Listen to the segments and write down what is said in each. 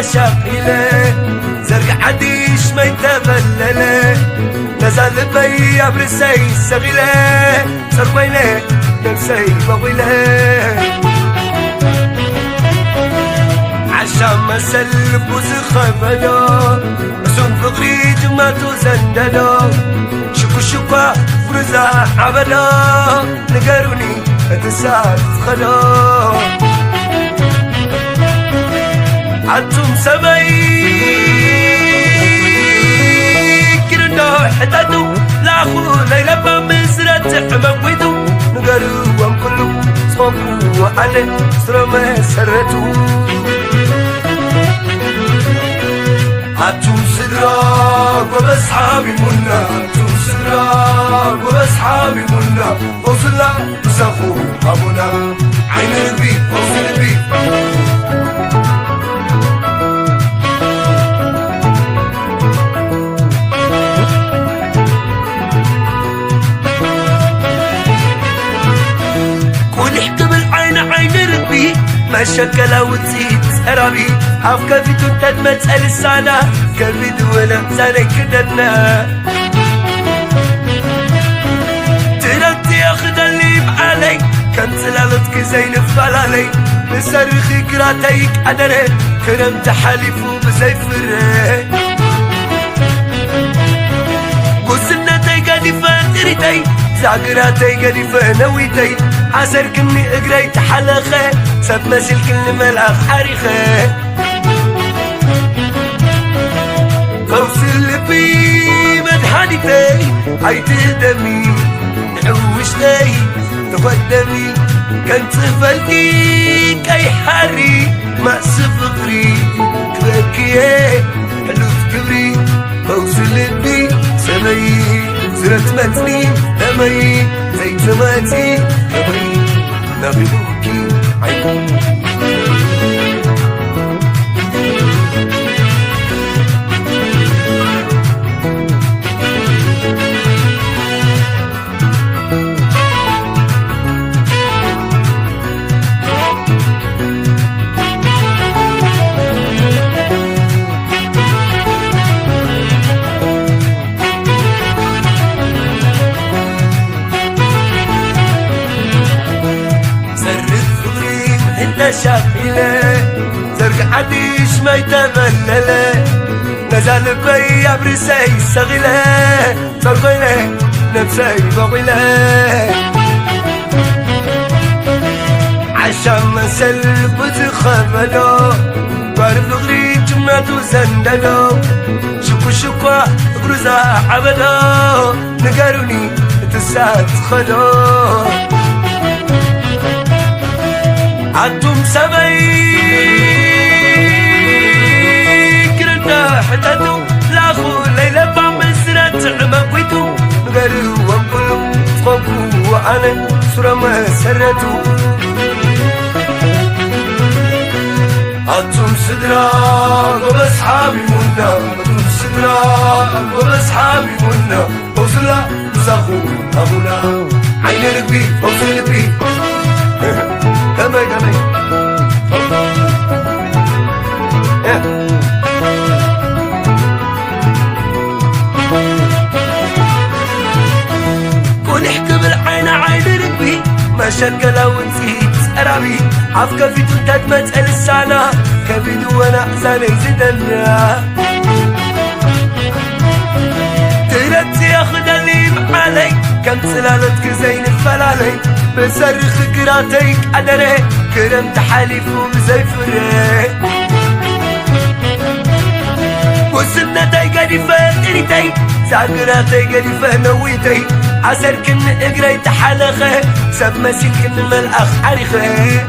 شاقيله زرق عديش ما يتبلله نزال بي برسي سغيله سربيله نفسي بغيله عشان ما سلب وزخبدو رسوم فقري جماتو زنددو شكو شكوا فرزا عبدو نقروني اتسال خدو عدتم سبي كردو حتاتو لاخو ليلبا مزرة حمويدو نقروا وانقلو صوبو وعلن سرما سرتو عدتم سدرا وبصحابي منا عدتم سدرا وبصحابي منا وصلنا وسخو أبونا عين البيت وصل البيت ما شكلا وتزيد سرابي عف كفيتو تدمت السانا كبد ولا زاني كدنا تركت ياخد اللي بعلي كان سلالتك زين فلالي بصرخي كراتيك قدري كرمت حليفو بزيفري قسنتي قديفة تريتي زاقراتي قديفة نويتي عسر كني اقري تحلخي سب مسل كل ملعب حريخه فوصل بي مدحانيتي عيد دمي نحوشتي تقدمي كنت فلكي كي حري ما سفقري تبكي حلو كبري فوصل بي سمي زرت متني دمي زي تماتي دمي نغلوكي شاقيله زرق عديش ما يتبلله نزال بي برسي سغيله سرقيله نفسي بغيله عشان ما سلب وتخبدو بعرف غري جماتو زنددو شكو شكوا برزا عبدو نقروني تسات خدو عدتم سبي كرنا حتاتو لاخو ليلبا مزرة عمقويتو نقروا وانقلوا صوبو وعلن سرما سرتو عدتم سدرا وبصحابي منا عدتم سدرا وبصحابي منا وصلنا وسخو أبونا عين البيت وصل البيت كمي كمي كون احكي بالعين عين ركبي ما شكلا ونسيت سرابي عف كفيتو تدمت السانا كبيدو وانا احزاني زدنا تركت ياخد اللي بعلي كم سلالتك زين الفلالي بصرخ كراتيك قدري كرمت حليفو بزيفري وسنتي قديفة تريتي زاقراتي قديفة نويتي عسر كن اقري تحلخي سب مسيل كن ملأخ حريخي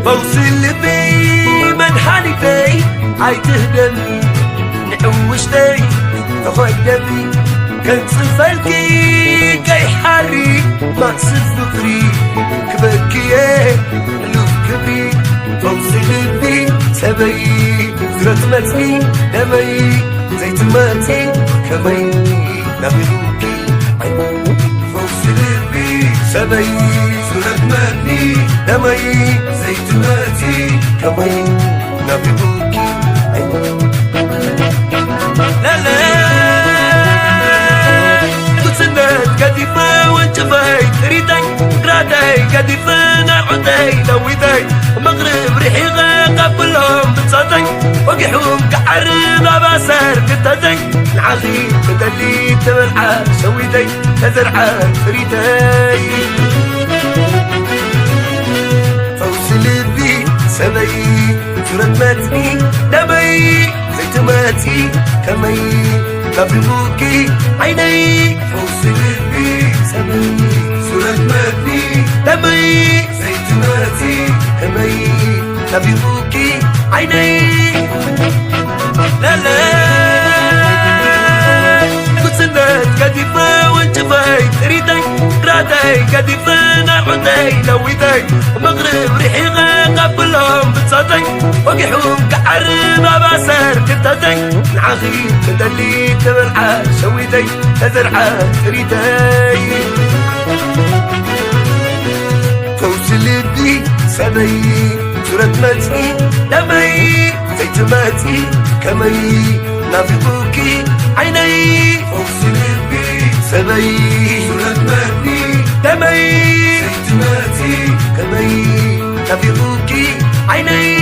بوصل بي منحانيتي عاي تهدمي نحوشتي تقدمي كنت فلكي كي حري ما سفقري كبكيه لوف كبري فوصل بي سبي زرت متني دمي زي تماتي كمي نغلوكي فوصل بي سبي زرت متني كمي زيتوناتي كمي نافقوكي لا لا كسنت قديفة وانشفاي تريدي رادي قديفة نعودي لويدي مغرب ريحي قبلهم بتصدي وقحوم كحرب باسر كتدي العغي بدلي تبلع شويدي تزرع تريدي فوس لبي سبي ترمتني دمي زيتماتي كمي لبيبوكي عيني فوس لبي سبي ترمتني دمي زيتماتي كمي لبيبوكي عيني لا لا كسنت قديفة وانشفاي تريدي رادي قديفة نعودي لويدي مغرب ريحي قبلهم بتصدي وقحوم كحرب باسر كتدي العغي بدلي تبلع شويدي تزرع تريدي فوس لبي سبي ترمتني دمي زيتماتي كمي نافقوكي عيني فوس لبي سبي ترمتني دمي زيتماتي كمي نافقوكي عيني